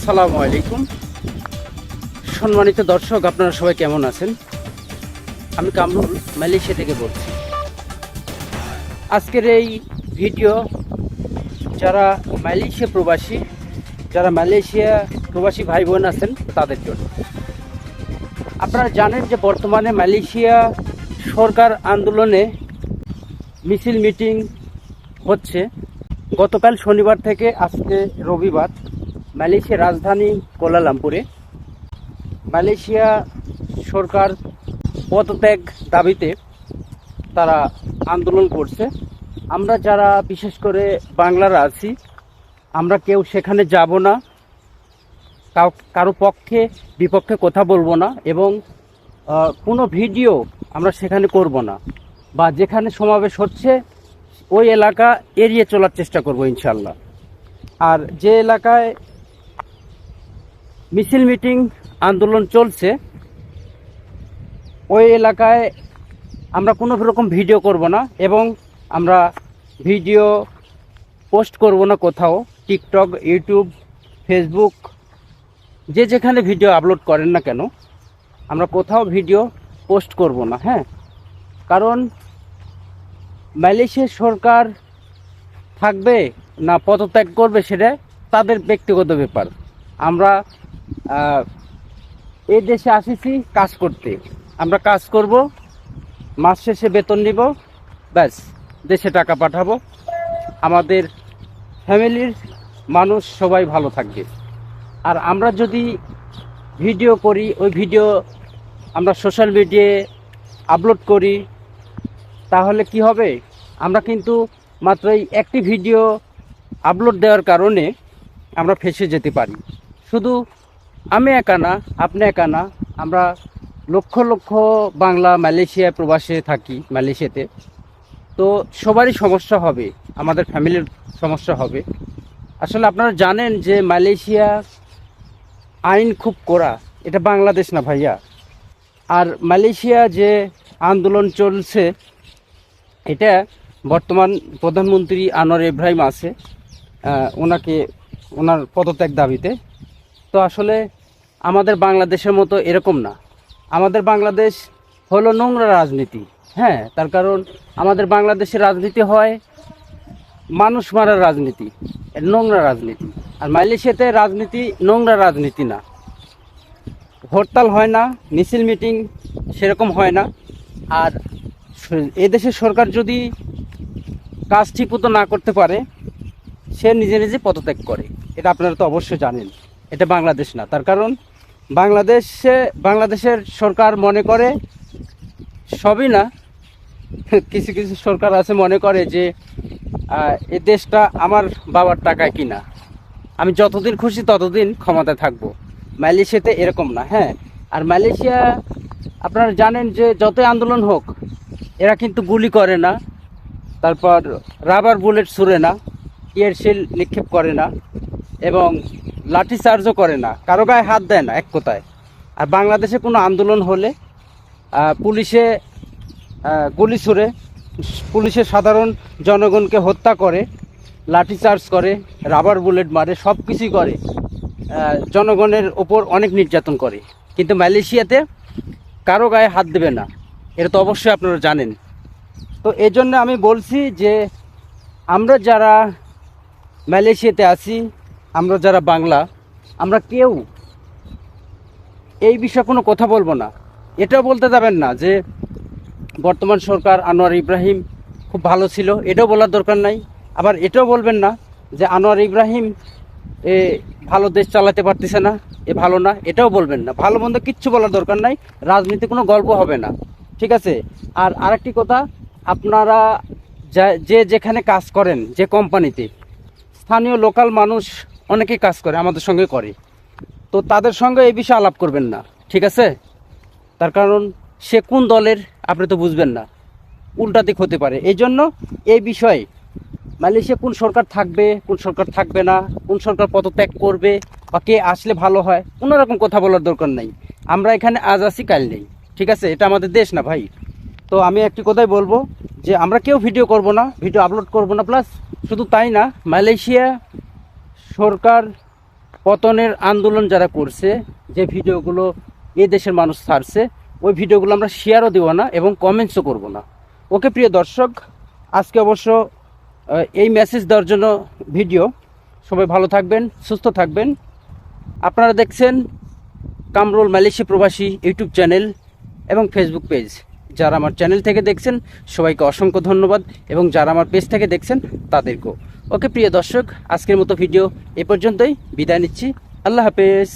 আসসালামু আলাইকুম। সম্মানিত দর্শক, আপনারা সবাই কেমন আছেন? আমি কামরুল মালয়েশিয়া থেকে বলছি। আজকের এই ভিডিও যারা মালয়েশিয়া প্রবাসী ভাই বোন আছেন তাদের জন্য। আপনারা জানেন যে বর্তমানে মালয়েশিয়া সরকার আন্দোলনে মিছিল মিটিং হচ্ছে। গতকাল শনিবার থেকে আজকে রবিবার মালয়েশিয়ার রাজধানী কুয়ালালামপুরে মালয়েশিয়া সরকার পদত্যাগ দাবিতে তারা আন্দোলন করছে। আমরা যারা বিশেষ করে বাংলারা আছি, আমরা কেউ সেখানে যাব না, কারো পক্ষে বিপক্ষে কথা বলবো না, এবং কোনো ভিডিও আমরা সেখানে করব না, বা যেখানে সমাবেশ হচ্ছে ওই এলাকা এড়িয়ে চলার চেষ্টা করব ইনশাল্লাহ। আর যে এলাকায় মিছিল মিটিং আন্দোলন চলছে ওই এলাকায় আমরা কোনো রকম ভিডিও করব না, এবং আমরা ভিডিও পোস্ট করব না কোথাও। টিকটক, ইউটিউব, ফেসবুক, যে যেখানে ভিডিও আপলোড করেন না কেন, আমরা কোথাও ভিডিও পোস্ট করব না। হ্যাঁ, কারণ মালয়েশিয়ার সরকার থাকবে না পদত্যাগ করবে সেটা তাদের ব্যক্তিগত ব্যাপার। আমরা এই দেশে আসিছি কাজ করতে, আমরা কাজ করব, মাস শেষে বেতন নিব, ব্যাস দেশে টাকা পাঠাবো, আমাদের ফ্যামিলির মানুষ সবাই ভালো থাকবে। আর আমরা যদি ভিডিও করি, ওই ভিডিও আমরা সোশ্যাল মিডিয়ায় আপলোড করি, তাহলে কি হবে? আমরা কিন্তু মাত্র এই একটি ভিডিও আপলোড দেওয়ার কারণে আমরা ফেঁসে যেতে পারি। শুধু আমি একা না, আপনি একা না, আমরা লক্ষ লক্ষ বাংলা মালয়েশিয়ায় প্রবাসে থাকি, মালয়েশিয়াতে। তো সবারই সমস্যা হবে, আমাদের ফ্যামিলির সমস্যা হবে। আসলে আপনারা জানেন যে মালয়েশিয়া আইন খুব কড়া, এটা বাংলাদেশ না ভাইয়া। আর মালয়েশিয়া যে আন্দোলন চলছে, এটা বর্তমান প্রধানমন্ত্রী আনোয়ার ইব্রাহিম আছে, ওনার পদত্যাগ দাবিতে। তো আসলে আমাদের বাংলাদেশের মতো এরকম না। আমাদের বাংলাদেশ হলো নোংরা রাজনীতি। হ্যাঁ, তার কারণ আমাদের বাংলাদেশের রাজনীতি হয় মানুষ মারার রাজনীতি, নোংরা রাজনীতি। আর মালয়েশিয়াতে রাজনীতি নোংরা রাজনীতি না, হরতাল হয় না, মিছিল মিটিং সেরকম হয় না। আর এদেশের সরকার যদি কাজ ঠিকমতো না করতে পারে, সে নিজে নিজে পদত্যাগ করে। এটা আপনারা তো অবশ্যই জানেন। এটা বাংলাদেশ না, তার কারণ বাংলাদেশের সরকার মনে করে, সবই না, কিছু কিছু সরকার আছে মনে করে যে এই দেশটা আমার বাবার টাকায় কিনা, আমি যতদিন খুশি ততদিন ক্ষমতায় থাকবো। মালয়েশিয়াতে এরকম না। হ্যাঁ, আর মালয়েশিয়া আপনারা জানেন যে যতই আন্দোলন হোক, এরা কিন্তু গুলি করে না, তারপর রাবার বুলেট ছুড়ে না, টিয়ারশেল নিক্ষেপ করে না, এবং লাঠি চার্জও করে না, কারো গায়ে হাত দেয় না, এক কথায়। আর বাংলাদেশে কোনো আন্দোলন হলে পুলিশে গুলি ছুড়ে, পুলিশে সাধারণ জনগণকে হত্যা করে, লাঠি চার্জ করে, রাবার বুলেট মারে, সব কিছুই করে, জনগণের ওপর অনেক নির্যাতন করে। কিন্তু মালয়েশিয়াতে কারো গায়ে হাত দেবে না, এটা তো অবশ্যই আপনারা জানেন। তো এই জন্য আমি বলছি যে আমরা যারা মালয়েশিয়াতে আছি, আমরা যারা বাংলা, আমরা কেউ এই বিষয়ে কোনো কথা বলবো না। এটাও বলতে যাবেন না যে বর্তমান সরকার আনোয়ার ইব্রাহিম খুব ভালো ছিল, এটাও বলার দরকার নাই। আবার এটাও বলবেন না যে আনোয়ার ইব্রাহিম ভালো দেশ চালাতে পারতেছে না, ভালো না, এটাও বলবেন না। ভালো মন্দ কিচ্ছু বলার দরকার নাই, রাজনীতি কোনো গল্প হবে না, ঠিক আছে? আর আরেকটি কথা, আপনারা যে যেখানে কাজ করেন, যে কোম্পানিতে, স্থানীয় লোকাল মানুষ অনেকেই কাজ করে, আমাদের সঙ্গে করে, তো তাদের সঙ্গে এই বিষয়ে আলাপ করবেন না, ঠিক আছে? তার কারণ সে কোন দলের আপনি তো বুঝবেন না, উল্টা দিক হতে পারে। এই জন্য এই বিষয়ে মালয়েশিয়া কোন সরকার থাকবে, কোন সরকার থাকবে না, কোন সরকার পদত্যাগ করবে, বা কে আসলে ভালো হয়, কোনো রকম কথা বলার দরকার নাই। আমরা এখানে আজ আছি কাল নেই, ঠিক আছে? এটা আমাদের দেশ না ভাই। তো আমি একটি কথাই বলবো যে আমরা কেউ ভিডিও করব না, ভিডিও আপলোড করব না। প্লাস শুধু তাই না, মালয়েশিয়া সরকার পতনের আন্দোলন যারা করছে, যে ভিডিওগুলো এই দেশের মানুষ ছাড়ছে, ওই ভিডিওগুলো আমরা শেয়ারও দেবো না এবং কমেন্টসও করব না। ওকে প্রিয় দর্শক, আজকে অবশ্য এই মেসেজ দেওয়ার জন্য ভিডিও। সবাই ভালো থাকবেন, সুস্থ থাকবেন। আপনারা দেখছেন কামরুল মালয়েশিয়া প্রবাসী ইউটিউব চ্যানেল এবং ফেসবুক পেজ। যারা আমার চ্যানেল থেকে দেখছেন সবাইকে অসংখ্য ধন্যবাদ, এবং যারা আমার পেজ থেকে দেখছেন তাদেরকেও। ওকে প্রিয় দর্শক, আজকের মতো ভিডিও এ পর্যন্তই। বিদায় নিচ্ছি। আল্লাহ হাফেজ।